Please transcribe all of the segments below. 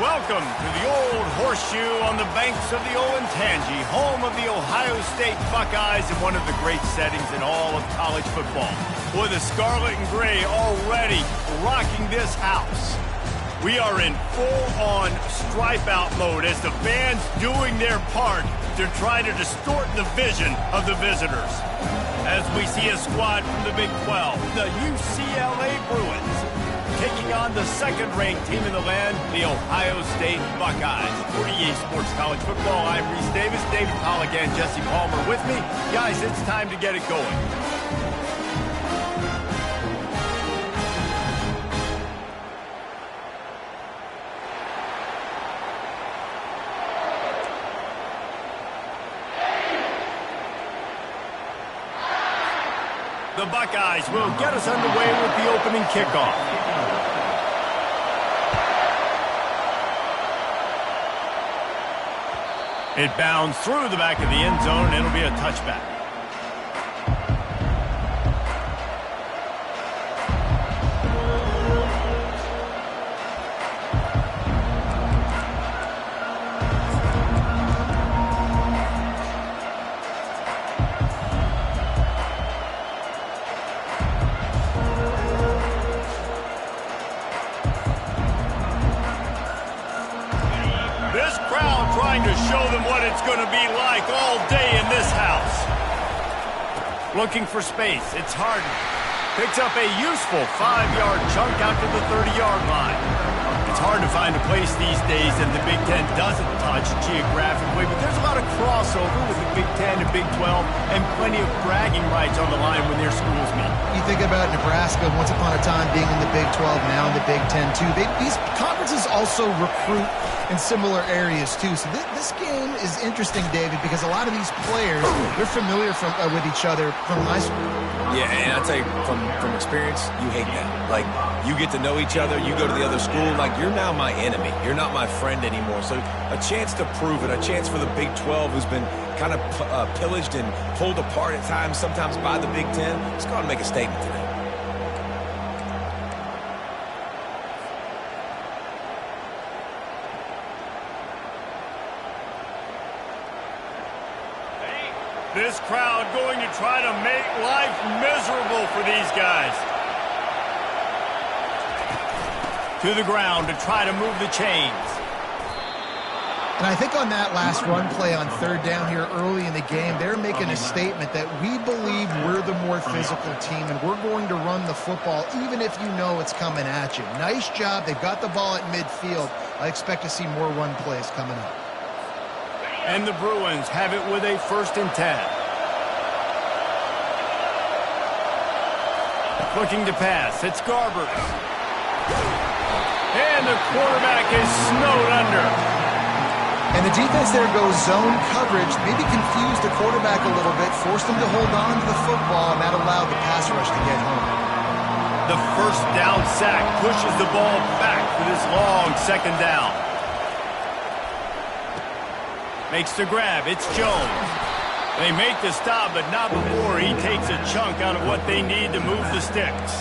Welcome to the Old Horseshoe on the banks of the Olentangy, home of the Ohio State Buckeyes in one of the great settings in all of college football. With the scarlet and gray already rocking this house. We are in full-on stripe-out mode as the fans doing their part to try to distort the vision of the visitors. As we see a squad from the Big 12, the UCLA Bruins, taking on the second-ranked team in the land, the Ohio State Buckeyes. For EA Sports College Football, I'm Reese Davis, David Pollack, and Jesse Palmer with me. Guys, it's time to get it going. The Buckeyes will get us underway with the opening kickoff. It bounds through the back of the end zone. It'll be a touchback. This crowd trying to show them what it's going to be like all day in this house. Looking for space. It's Harden. Picks up a useful 5-yard chunk out to the 30-yard line. It's hard to find a place these days that the Big Ten doesn't touch geographically, but there's a lot of crossover with the Big Ten and Big 12 and plenty of bragging rights on the line when their schools meet. You think about Nebraska once upon a time being in the Big 12, now in the Big 10 too. These conferences also recruit in similar areas too. So this game is interesting, David, because a lot of these players, they're familiar with each other from high school. Yeah, and I'll tell you, from experience, you hate that. Like, you get to know each other, you go to the other school, like, you're now my enemy. You're not my friend anymore. So a chance to prove it, a chance for the Big 12, who's been kind of pillaged and pulled apart at times, sometimes by the Big 10. Let's go out and make a statement today. This crowd going to try to make life miserable for these guys. To the ground to try to move the chains. And I think on that last run play on third down here early in the game, they're making a statement that we believe we're the more physical team and we're going to run the football even if you know it's coming at you. Nice job. They've got the ball at midfield. I expect to see more run plays coming up. And the Bruins have it with a 1st and 10. Looking to pass. It's Garber. And the quarterback is snowed under. And the defense there goes zone coverage, maybe confused the quarterback a little bit, forced him to hold on to the football, and that allowed the pass rush to get home. The first down sack pushes the ball back for this long 2nd down. Makes the grab. It's Jones. They make the stop, but not before he takes a chunk out of what they need to move the sticks.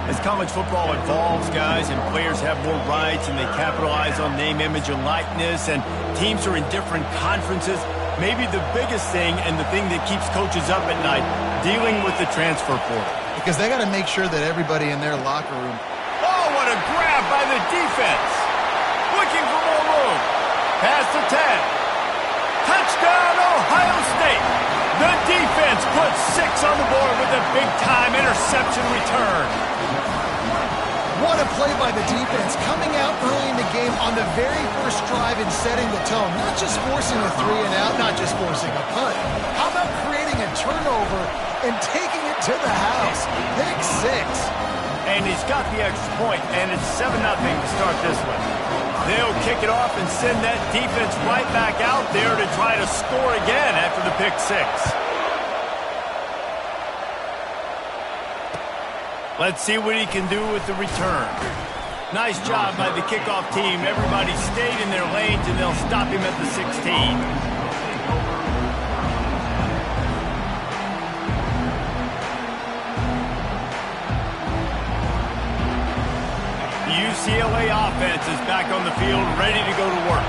As college football evolves, guys, and players have more rights and they capitalize on name, image, and likeness, and teams are in different conferences, maybe the biggest thing and the thing that keeps coaches up at night, dealing with the transfer portal. Because they got to make sure that everybody in their locker room. Oh, what a grab by the defense. Looking for more room. Pass to 10. Touchdown, Ohio State. The defense puts 6 on the board with a big-time interception return. What a play by the defense, coming out early in the game on the very first drive and setting the tone. Not just forcing a 3-and-out, not just forcing a punt. How about creating a turnover and taking it to the house? Pick 6. And he's got the extra point, and it's 7-0 to start this one. They'll kick it off and send that defense right back out there to try to score again after the pick 6. Let's see what he can do with the return. Nice job by the kickoff team. Everybody stayed in their lanes, and they'll stop him at the 16. UCLA offense is back on the field, ready to go to work.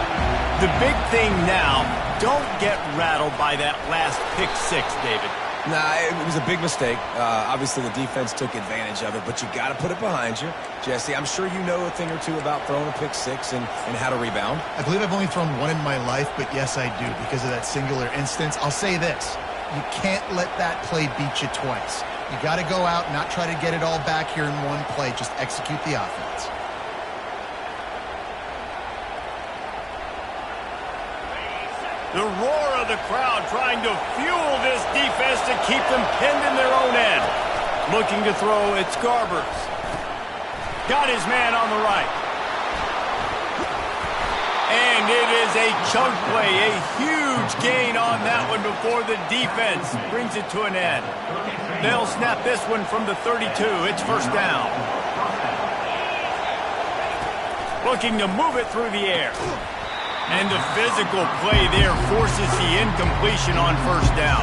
The big thing now, don't get rattled by that last pick six, David. Nah, it was a big mistake. Obviously, the defense took advantage of it, but you got to put it behind you. Jesse, I'm sure you know a thing or two about throwing a pick six and how to rebound. I believe I've only thrown one in my life, but yes, I do because of that singular instance. I'll say this. You can't let that play beat you twice. You got to go out and not try to get it all back here in one play. Just execute the offense. The roar of the crowd trying to fuel this defense to keep them pinned in their own end. Looking to throw, it's Garbers. Got his man on the right. And it is a chunk play, a huge gain on that one before the defense brings it to an end. They'll snap this one from the 32. It's first down. Looking to move it through the air. And the physical play there forces the incompletion on first down.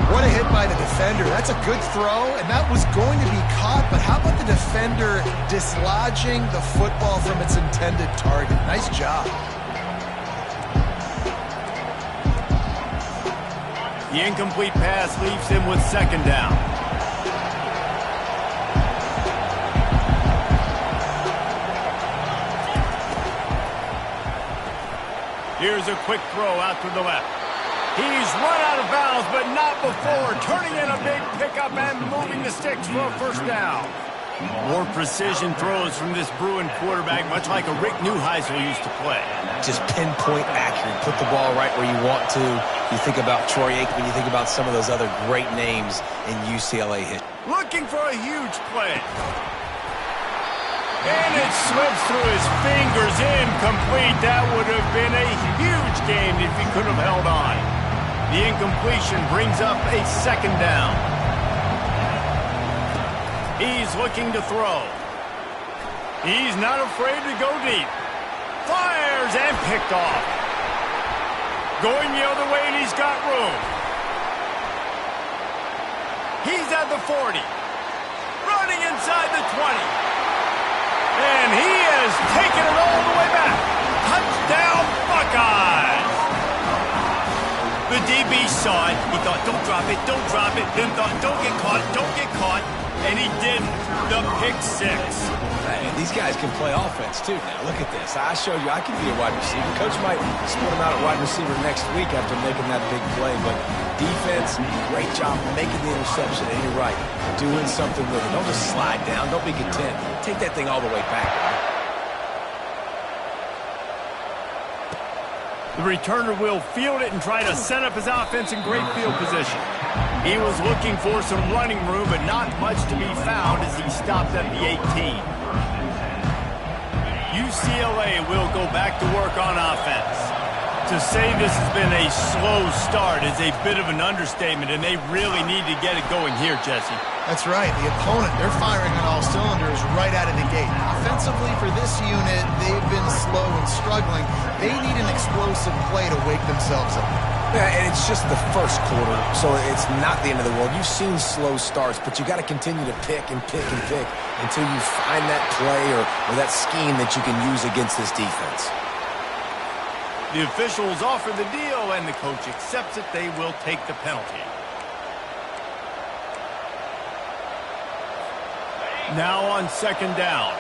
What a hit by the defender. That's a good throw, and that was going to be caught, but how about the defender dislodging the football from its intended target? Nice job. The incomplete pass leaves him with second down. Here's a quick throw out to the left. He's run out of bounds, but not before turning in a big pickup and moving the sticks for a first down. More precision throws from this Bruin quarterback, much like a Rick Neuheisel used to play. Just pinpoint accurate. Put the ball right where you want to. You think about Troy Aikman, you think about some of those other great names in UCLA history. Looking for a huge play. And it slips through his fingers, incomplete. That would have been a huge gain if he could have held on. The incompletion brings up a second down. He's looking to throw. He's not afraid to go deep. Fires and picked off. Going the other way, and he's got room. He's at the 40. Running inside the 20. And he has taken it all the way back. Touchdown, Buckeyes. The DB saw it. He thought, don't drop it, don't drop it. Then thought, don't get caught, don't get caught. And he didn't. The pick six. Hey, these guys can play offense, too. Now, look at this. I showed you I can be a wide receiver. Coach might split him out at wide receiver next week after making that big play. But defense, great job making the interception. And you're right, doing something with it. Don't just slide down. Don't be content. Take that thing all the way back. The returner will field it and try to set up his offense in great field position. He was looking for some running room, but not much to be found as he stopped at the 18. UCLA will go back to work on offense. To say this has been a slow start is a bit of an understatement, and they really need to get it going here, Jesse. That's right. The opponent, they're firing on all cylinders right out of the gate. Offensively for this unit, they've been slow and struggling. They need an explosive play to wake themselves up. Yeah, and it's just the first quarter, so it's not the end of the world. You've seen slow starts, but you got to continue to pick and pick and pick until you find that play or that scheme that you can use against this defense. The officials offer the deal, and the coach accepts it. They will take the penalty. Now on second down.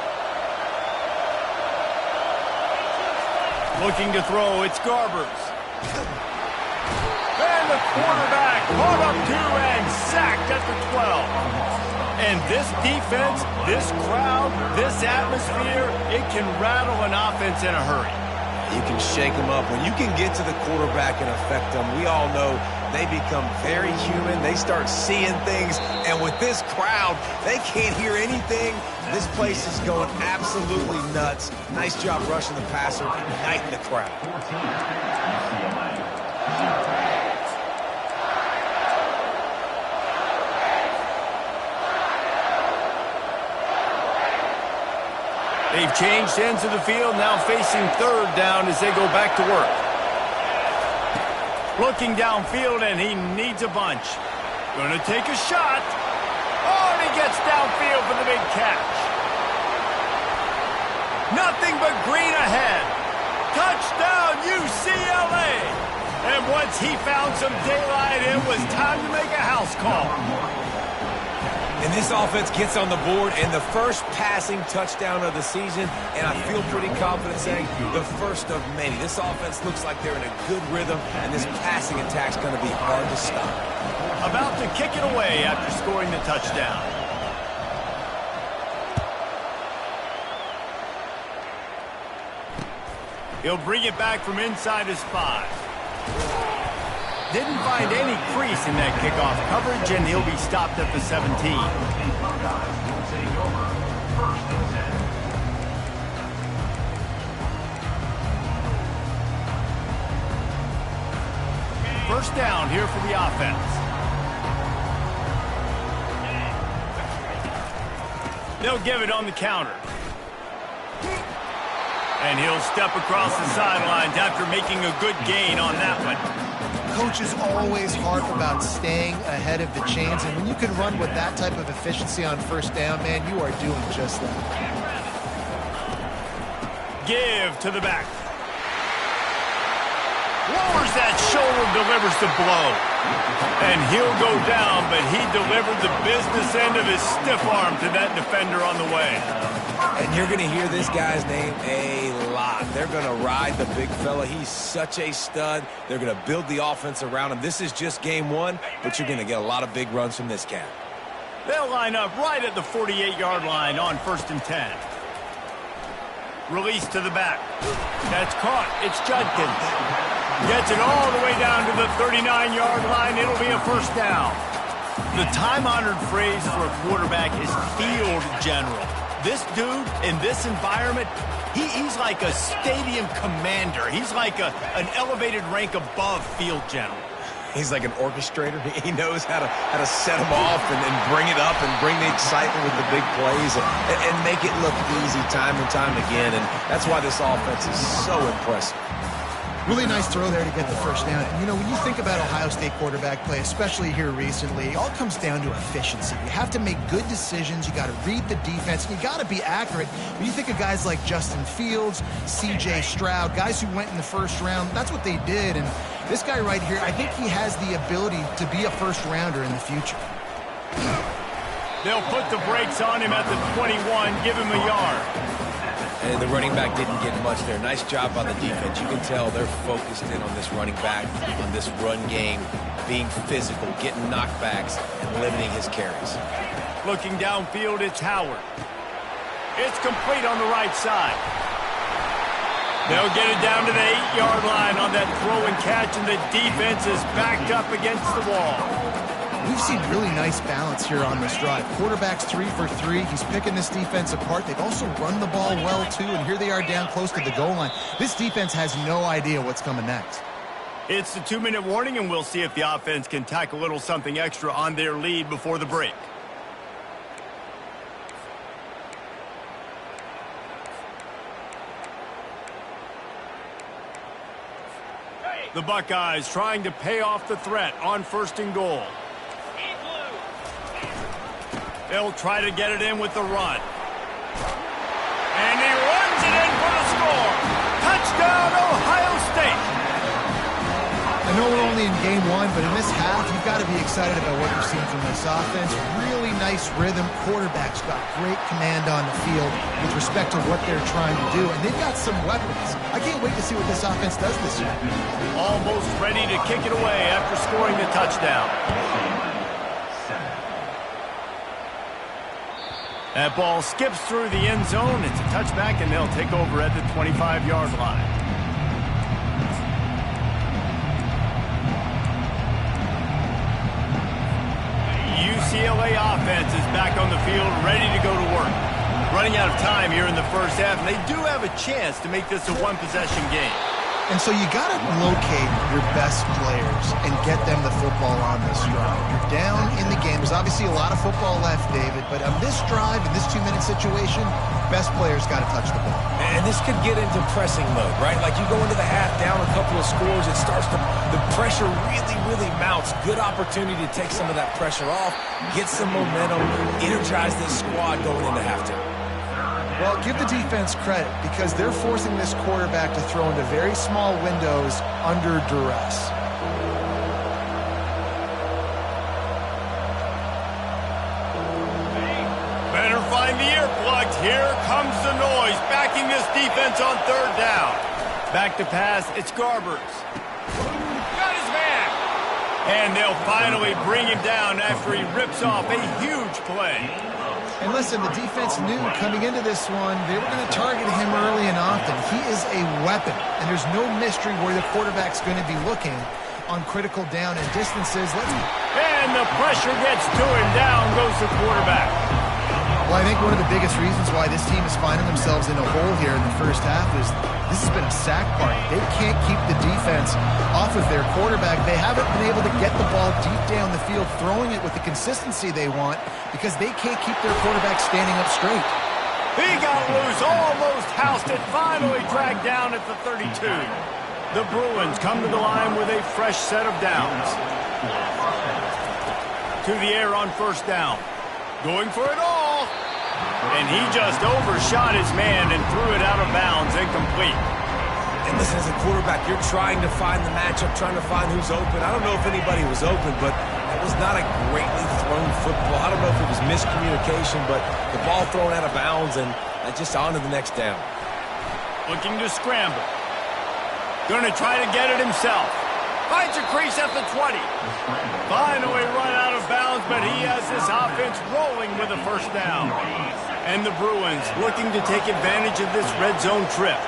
Looking to throw, it's Garbers. And the quarterback caught up to and sacked at the 12. And this defense, this crowd, this atmosphere, it can rattle an offense in a hurry. You can shake them up. When you can get to the quarterback and affect them, we all know they become very human. They start seeing things. And with this crowd, they can't hear anything. This place is going absolutely nuts. Nice job rushing the passer, igniting the crowd. They've changed ends of the field, now facing third down as they go back to work. Looking downfield, and he needs a bunch. Going to take a shot. Oh, and he gets downfield for the big catch. Nothing but green ahead. Touchdown, UCLA. And once he found some daylight, it was time to make a house call. And this offense gets on the board and the first passing touchdown of the season, and I feel pretty confident saying the first of many. This offense looks like they're in a good rhythm, and this passing attack's going to be hard to stop. About to kick it away after scoring the touchdown. He'll bring it back from inside his 5. Didn't find any crease in that kickoff coverage, and he'll be stopped at the 17. First down here for the offense. They'll give it on the counter. And he'll step across the sidelines after making a good gain on that one. Coaches always harp about staying ahead of the chains, and when you can run with that type of efficiency on first down, man, you are doing just that. Give to the back. Lowers that shoulder, delivers the blow. And he'll go down, but he delivered the business end of his stiff arm to that defender on the way. And you're going to hear this guy's name a lot. They're going to ride the big fella. He's such a stud. They're going to build the offense around him. This is just game one, but you're going to get a lot of big runs from this cat. They'll line up right at the 48-yard line on 1st and 10. Release to the back. That's caught. It's Judkins. Gets it all the way down to the 39-yard line. It'll be a first down. The time-honored phrase for a quarterback is field general. This dude, in this environment, he's like a stadium commander. He's like an elevated rank above field general. He's like an orchestrator. He knows how to set them off and bring it up and bring the excitement with the big plays and make it look easy time and time again. And that's why this offense is so impressive. Really nice throw there to get the first down. And, you know, when you think about Ohio State quarterback play, especially here recently, it all comes down to efficiency. You have to make good decisions. You got to read the defense. And you got to be accurate. When you think of guys like Justin Fields, C.J. Stroud, guys who went in the first round, that's what they did. And this guy right here, I think he has the ability to be a first-rounder in the future. They'll put the brakes on him at the 21, give him a yard. And the running back didn't get much there. Nice job by the defense. You can tell they're focused in on this running back, on this run game, being physical, getting knockbacks, and limiting his carries. Looking downfield, it's Howard. It's complete on the right side. They'll get it down to the 8-yard line on that throw and catch, and the defense is backed up against the wall. We've seen really nice balance here on this drive. Quarterback's 3 for 3. He's picking this defense apart. They've also run the ball well, too, and here they are down close to the goal line. This defense has no idea what's coming next. It's the 2-minute warning, and we'll see if the offense can tack a little something extra on their lead before the break. The Buckeyes trying to pay off the threat on 1st and goal. They'll try to get it in with the run. And he runs it in for the score. Touchdown, Ohio State. I know we're only in game one, but in this half, you've got to be excited about what you've seen from this offense. Really nice rhythm. Quarterback's got great command on the field with respect to what they're trying to do, and they've got some weapons. I can't wait to see what this offense does this year. Almost ready to kick it away after scoring the touchdown. That ball skips through the end zone. It's a touchback, and they'll take over at the 25-yard line. UCLA offense is back on the field, ready to go to work. Running out of time here in the first half, and they do have a chance to make this a one-possession game. And so you got to locate your best players and get them the football on this drive. You're down in the game. There's obviously a lot of football left, David, but on this drive, in this 2-minute situation, best players got to touch the ball. And this could get into pressing mode, right? Like you go into the half down a couple of scores, it starts to, the pressure really mounts. Good opportunity to take some of that pressure off, get some momentum, energize this squad going into halftime. Well, give the defense credit because they're forcing this quarterback to throw into very small windows under duress. Better find the earplugs. Here comes the noise, backing this defense on third down. Back to pass, it's Garbers. Got his man. And they'll finally bring him down after he rips off a huge play. And listen, the defense knew coming into this one, they were going to target him early and often. He is a weapon, and there's no mystery where the quarterback's going to be looking on critical down and distances. And the pressure gets to him. Down goes the quarterback. Well, I think one of the biggest reasons why this team is finding themselves in a hole here in the first half is this has been a sack party. They can't keep the defense off of their quarterback. They haven't been able to get the ball deep down the field, throwing it with the consistency they want because they can't keep their quarterback standing up straight. He got loose, almost housed it, finally dragged down at the 32. The Bruins come to the line with a fresh set of downs. To the air on first down. Going for it all. And he just overshot his man and threw it out of bounds, incomplete. And listen, as a quarterback, you're trying to find the matchup, trying to find who's open. I don't know if anybody was open, but it was not a greatly thrown football. I don't know if it was miscommunication, but the ball thrown out of bounds and just on to the next down. Looking to scramble. Going to try to get it himself. Finds a crease at the 20. Finally run out of bounds, but he has this offense rolling with a first down. And the Bruins looking to take advantage of this red zone trip.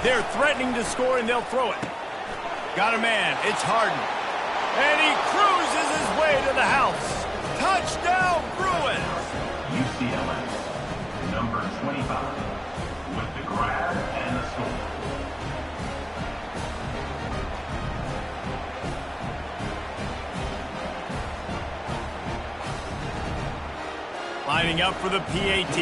They're threatening to score, and they'll throw it. Got a man. It's Harden. And he cruises his way to the house. Touchdown, Bruins! UCLA, number 25. With the grab and the score. Lining up for the PAT.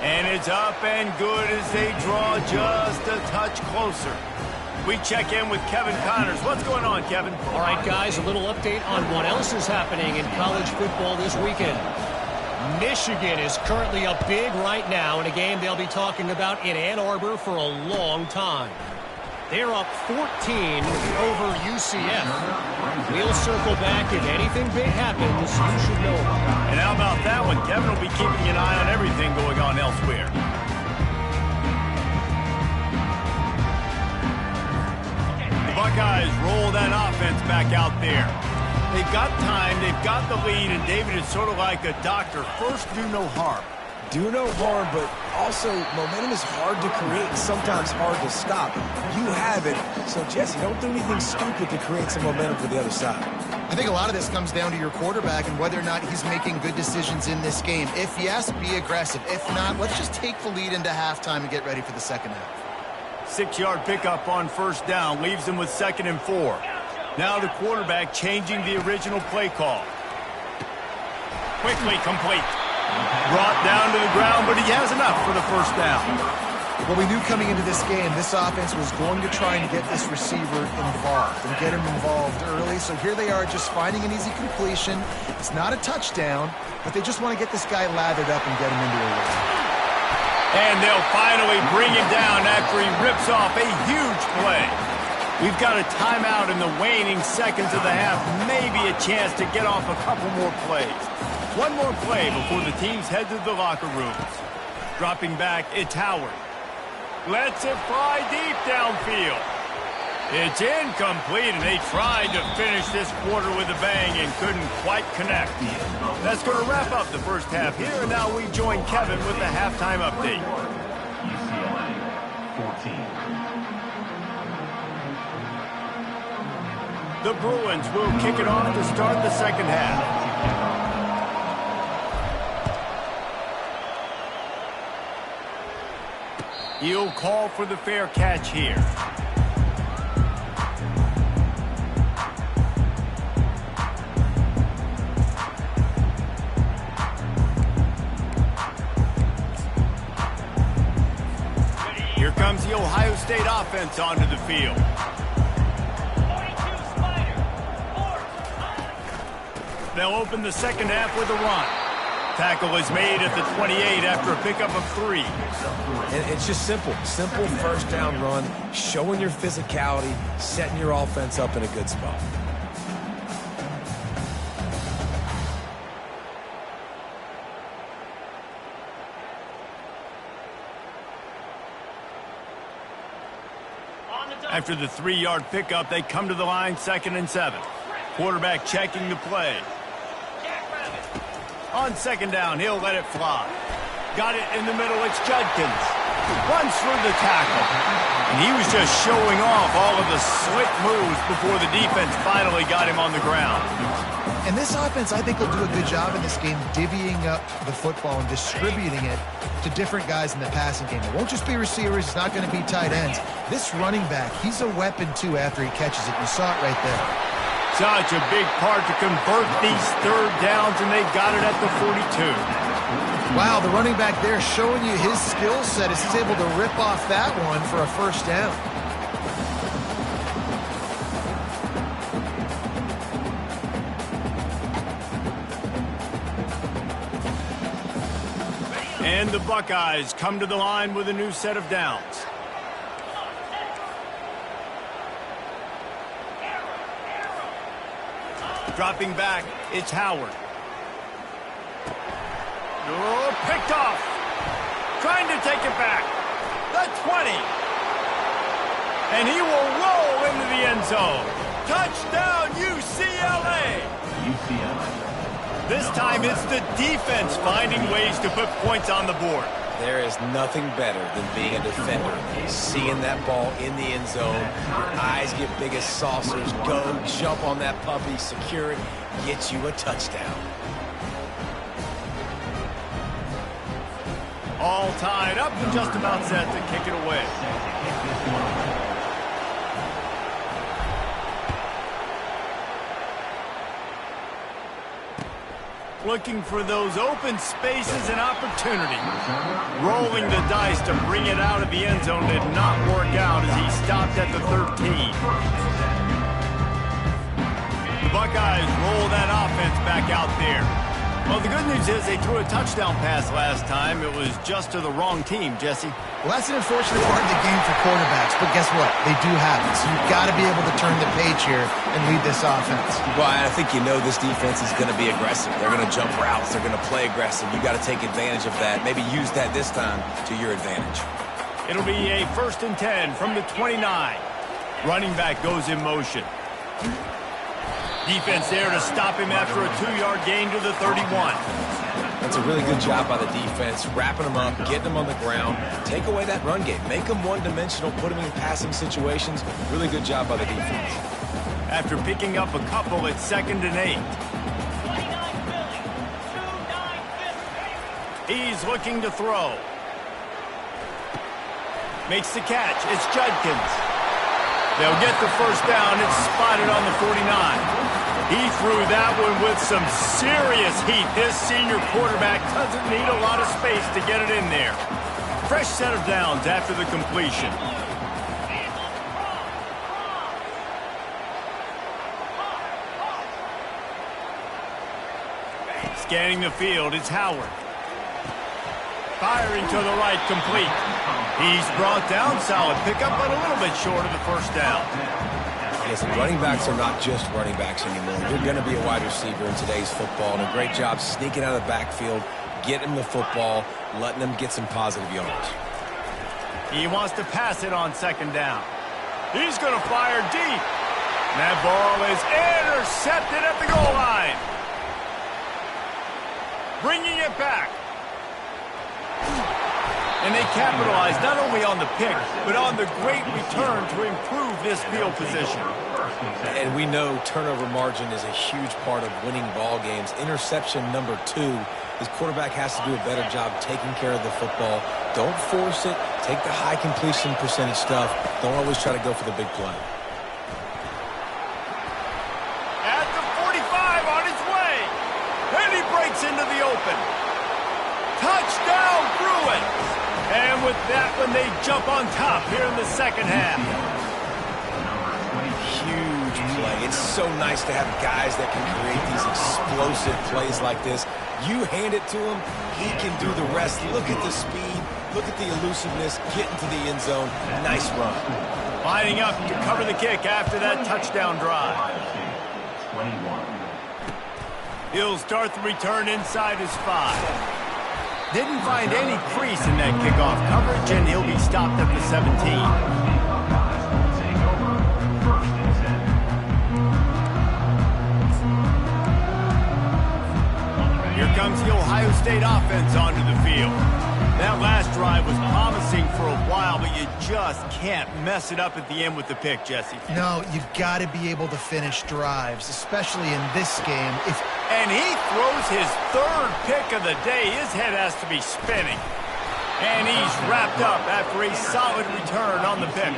And it's up and good as they draw just a touch closer. We check in with Kevin Connors. What's going on, Kevin? All right, guys, a little update on what else is happening in college football this weekend. Michigan is currently up big right now in a game they'll be talking about in Ann Arbor for a long time. They're up 14 over UCF. We'll circle back if anything big happens. You should know about it. And how about that one? Kevin will be keeping an eye on everything going on elsewhere. The Buckeyes roll that offense back out there. They've got time, they've got the lead, and David is sort of like a doctor. First, do no harm. Do no harm, but also momentum is hard to create and sometimes hard to stop. You have it, so Jesse, don't do anything stupid to create some momentum for the other side. I think a lot of this comes down to your quarterback and whether or not he's making good decisions in this game. If yes, be aggressive. If not, let's just take the lead into halftime and get ready for the second half. 6-yard pickup on first down leaves them with 2nd and 4. Now the quarterback changing the original play call. Quickly complete. Brought down to the ground, but he has enough for the first down. Well, we knew coming into this game, this offense was going to try and get this receiver involved and get him involved early. So here they are just finding an easy completion. It's not a touchdown, but they just want to get this guy lathered up and get him into a rhythm. And they'll finally bring him down after he rips off a huge play. We've got a timeout in the waning seconds of the half. Maybe a chance to get off a couple more plays. One more play before the teams head to the locker rooms. Dropping back, it's Howard. Lets it fly deep downfield. It's incomplete, and they tried to finish this quarter with a bang and couldn't quite connect. That's going to wrap up the first half here, and now we join Kevin with the halftime update. UCLA 14. The Bruins will kick it off to start the second half. He'll call for the fair catch here. Here comes the Ohio State offense onto the field. They'll open the second half with a run. Tackle is made at the 28 after a pickup of 3. And it's just simple. Simple first down run, showing your physicality, setting your offense up in a good spot. After the 3-yard pickup, they come to the line 2nd and 7. Quarterback checking the play. On 2nd down, he'll let it fly. Got it in the middle, it's Judkins. Runs through the tackle. And he was just showing off all of the slick moves before the defense finally got him on the ground. And this offense, I think, will do a good job in this game divvying up the football and distributing it to different guys in the passing game. It won't just be receivers. It's not going to be tight ends. This running back, he's a weapon, too, after he catches it. You saw it right there. Such a big part to convert these 3rd downs, and they got it at the 42. Wow, the running back there showing you his skill set as he's able to rip off that one for a first down. And the Buckeyes come to the line with a new set of downs. Dropping back, it's Howard. Oh, picked off. Trying to take it back. The 20. And he will roll into the end zone. Touchdown, UCLA. This time it's the defense finding ways to put points on the board. There is nothing better than being a defender. Seeing that ball in the end zone, your eyes get big as saucers, go, jump on that puppy, secure it, get you a touchdown. All tied up and just about set to kick it away. Looking for those open spaces and opportunity. Rolling the dice to bring it out of the end zone did not work out as he stopped at the 13. The Buckeyes roll that offense back out there. Well, the good news is they threw a touchdown pass last time. It was just to the wrong team, Jesse. Well, that's an unfortunate part of the game for quarterbacks, but guess what? They do have it, so you've got to be able to turn the page here and lead this offense. Well, I think you know this defense is going to be aggressive. They're going to jump routes. They're going to play aggressive. You got to take advantage of that. Maybe use that this time to your advantage. It'll be a 1st and 10 from the 29. Running back goes in motion. Defense there to stop him after a 2-yard gain to the 31. That's a really good job by the defense, wrapping them up, getting them on the ground. Take away that run game. Make them one-dimensional, put them in passing situations. Really good job by the defense. After picking up a couple, it's 2nd and 8. He's looking to throw. Makes the catch. It's Judkins. They'll get the first down. It's spotted on the 49. He threw that one with some serious heat. This senior quarterback doesn't need a lot of space to get it in there. Fresh set of downs after the completion. Scanning the field, it's Howard. Firing to the right, complete. He's brought down, solid pickup, but a little bit short of the first down. Listen, running backs are not just running backs anymore. You're going to be a wide receiver in today's football, and a great job sneaking out of the backfield, getting the football, letting them get some positive yards. He wants to pass it on 2nd down. He's going to fire deep. That ball is intercepted at the goal line. Bringing it back. And they capitalize not only on the pick, but on the great return to improve this field position. And we know turnover margin is a huge part of winning ball games. Interception number 2. This quarterback has to do a better job taking care of the football. Don't force it. Take the high completion percentage stuff. Don't always try to go for the big play. At the 45 on his way. And he breaks into the open. Touchdown, Bruins. And with that one, they jump on top here in the second half. Huge huge play. It's so nice to have guys that can create these explosive plays like this. You hand it to him, he can do the rest. Look at the speed, look at the elusiveness, get into the end zone. Nice run. Lining up to cover the kick after that touchdown drive. He'll start the return inside his 5. Didn't find any crease in that kickoff coverage, and he'll be stopped at the 17. Here comes the Ohio State offense onto the field. That last drive was promising for a while, but you just can't mess it up at the end with the pick, Jesse. No, you've got to be able to finish drives, especially in this game. And he throws his 3rd pick of the day. His head has to be spinning. And he's wrapped up after a solid return on the pick.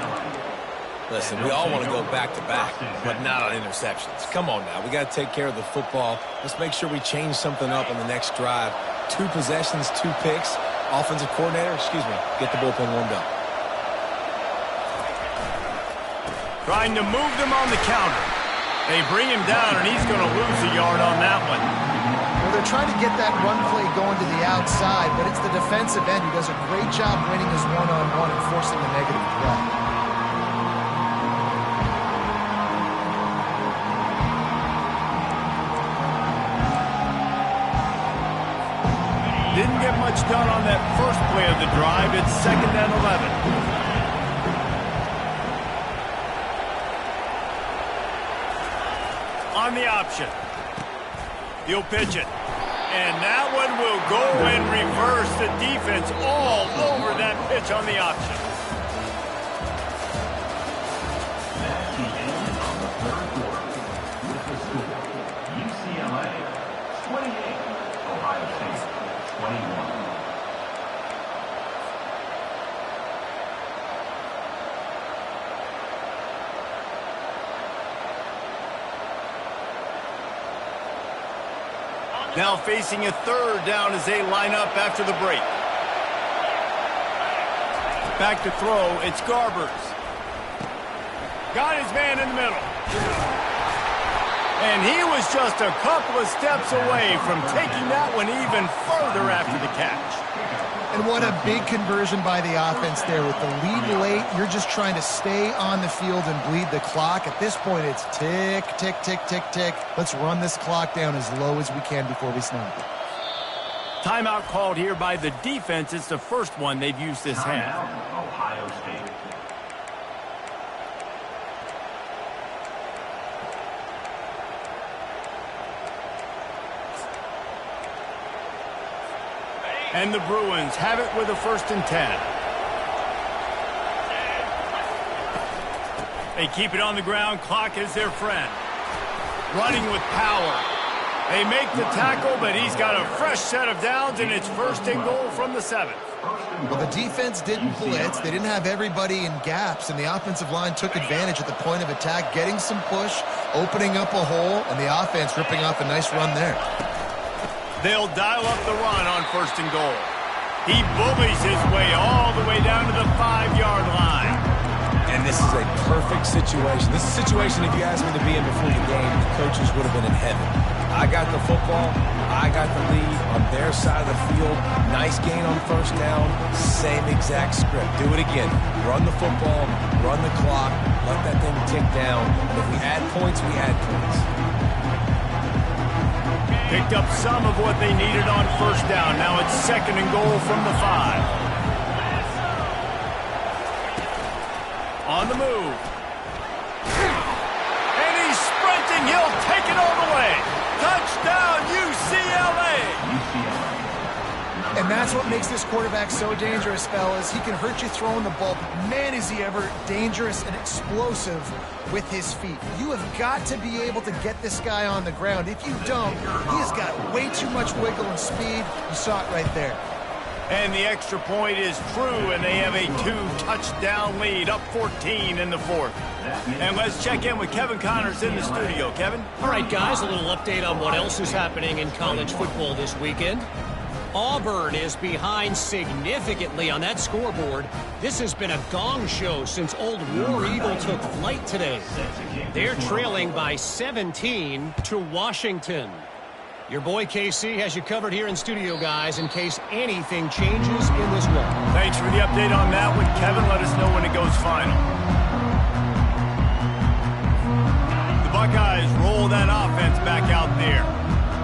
Listen, we all want to go back-to-back, but not on interceptions. Come on now. We got to take care of the football. Let's make sure we change something up on the next drive. 2 possessions, 2 picks. Offensive coordinator, get the bullpen warmed up. Trying to move them on the counter. They bring him down, and he's going to lose a yard on that one. Well, they're trying to get that run play going to the outside, but it's the defensive end who does a great job winning his one-on-one and forcing the negative play. Didn't get much done on that first play of the drive. It's 2nd and 11. On the option. He'll pitch it. And that one will go and reverse the defense all over that pitch on the option. That's the end of the 3rd quarter. With the score, UCLA 28, Ohio State 21. Now facing a 3rd down as they line up after the break. Back to throw, it's Garbers. Got his man in the middle. And he was just a couple of steps away from taking that one even further after the catch. And what a big conversion by the offense there. With the lead late, you're just trying to stay on the field and bleed the clock. At this point, it's tick, tick, tick, tick, tick. Let's run this clock down as low as we can before we snap it. Timeout called here by the defense. It's the first one they've used this half. Ohio State. And the Bruins have it with a 1st and 10. They keep it on the ground. Clock is their friend. Running with power. They make the tackle, but he's got a fresh set of downs, and it's 1st and goal from the 7. Well, the defense didn't blitz. They didn't have everybody in gaps, and the offensive line took advantage at the point of attack, getting some push, opening up a hole, and the offense ripping off a nice run there. They'll dial up the run on 1st and goal. He bullies his way all the way down to the 5-yard line. And this is a perfect situation. This is a situation, if you asked me to be in before the game, the coaches would have been in heaven. I got the football. I got the lead on their side of the field. Nice gain on 1st down. Same exact script. Do it again. Run the football. Run the clock. Let that thing tick down. And if we add points, we add points. Picked up some of what they needed on 1st down. Now it's 2nd and goal from the 5. On the move. And he's sprinting. He'll take it all the way. Touchdown, UCLA. And that's what makes this quarterback so dangerous, fellas. He can hurt you throwing the ball, but man, is he ever dangerous and explosive with his feet. You have got to be able to get this guy on the ground. If you don't, he has got way too much wiggle and speed. You saw it right there. And the extra point is true, and they have a 2-touchdown lead, up 14 in the 4th. And let's check in with Kevin Connors in the studio. Kevin? All right, guys, a little update on what else is happening in college football this weekend. Auburn is behind significantly on that scoreboard. This has been a gong show since Old War Eagle took flight today. They're trailing by 17 to Washington. Your boy KC has you covered here in studio, guys, in case anything changes in this one. Thanks for the update on that one, Kevin. Let us know when it goes final. The Buckeyes roll that offense back out there.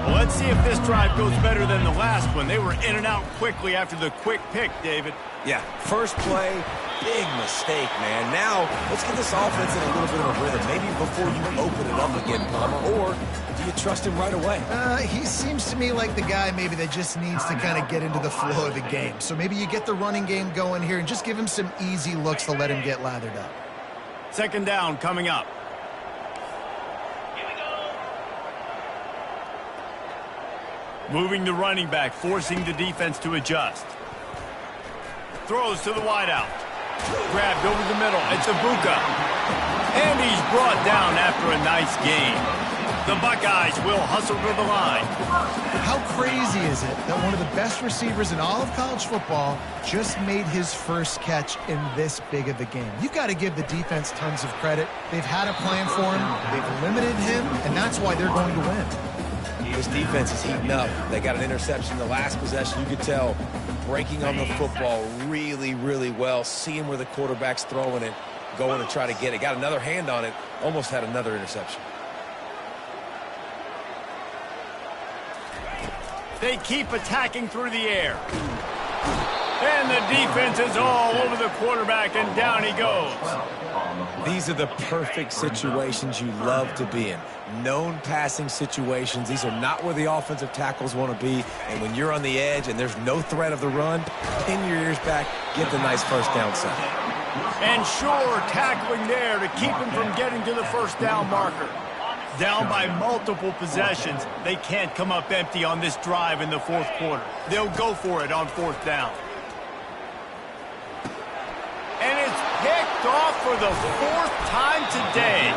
Well, let's see if this drive goes better than the last one. They were in and out quickly after the quick pick, David. Yeah, first play, big mistake, man. Now, let's get this offense in a little bit of a rhythm. Maybe before you open it up again, Palmer, or do you trust him right away? He seems to me like the guy maybe that just needs to kind of get into the flow of the game. So maybe you get the running game going here and just give him some easy looks to let him get lathered up. Second down coming up. Moving the running back, forcing the defense to adjust. Throws to the wideout. Grabbed over the middle. It's Ibuka. And he's brought down after a nice gain. The Buckeyes will hustle to the line. How crazy is it that one of the best receivers in all of college football just made his first catch in this big of a game? You've got to give the defense tons of credit. They've had a plan for him. They've limited him, and that's why they're going to win. This defense is heating up. They got an interception the last possession. You could tell breaking on the football really, really well, seeing where the quarterback's throwing it, going to try to get it. Got another hand on it, almost had another interception. They keep attacking through the air. And the defense is all over the quarterback, and down he goes. These are the perfect situations you love to be in. Known passing situations. These are not where the offensive tackles want to be. And when you're on the edge and there's no threat of the run, pin your ears back, get the nice first down sign. And sure, tackling there to keep him from getting to the first down marker. Down by multiple possessions, they can't come up empty on this drive in the fourth quarter. They'll go for it on fourth down. And it's picked off for the fourth time today.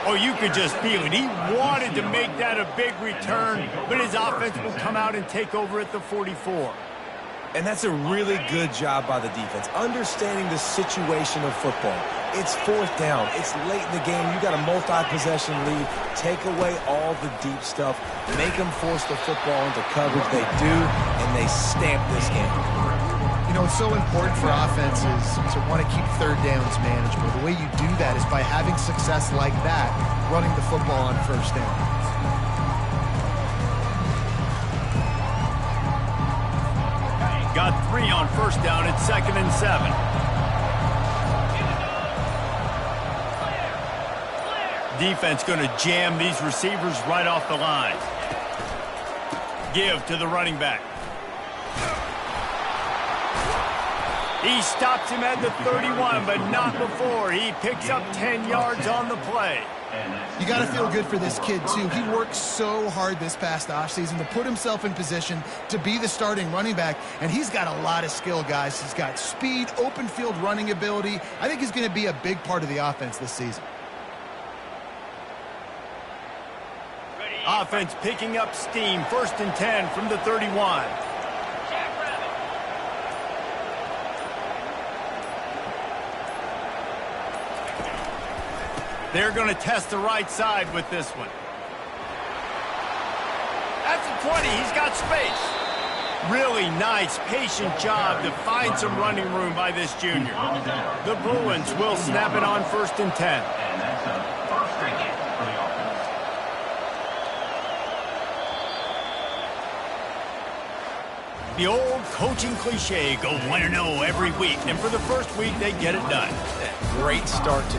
Oh, you could just feel it. He wanted to make that a big return, but his offense will come out and take over at the 44. And that's a really good job by the defense, understanding the situation of football. It's fourth down. It's late in the game. You got a multi-possession lead. Take away all the deep stuff. Make them force the football into coverage. They do, and they stamp this game. You know, it's so important for offenses to want to keep third downs manageable. The way you do that is by having success like that, running the football on first down. Got 3 on first down at 2nd and 7. Defense going to jam these receivers right off the line. Give to the running back. He stops him at the 31, but not before. He picks up 10 yards on the play. You got to feel good for this kid, too. He worked so hard this past offseason to put himself in position to be the starting running back, and he's got a lot of skill, guys. He's got speed, open field running ability. I think he's going to be a big part of the offense this season. Offense picking up steam. 1st and 10 from the 31. They're going to test the right side with this one. That's a 20. He's got space. Really nice, patient job to find some running room by this junior. The Bruins will snap it on 1st and 10. And that's a first and 10 for the offense. The old coaching cliche, go 1-0 every week. And for the first week, they get it done. Great start to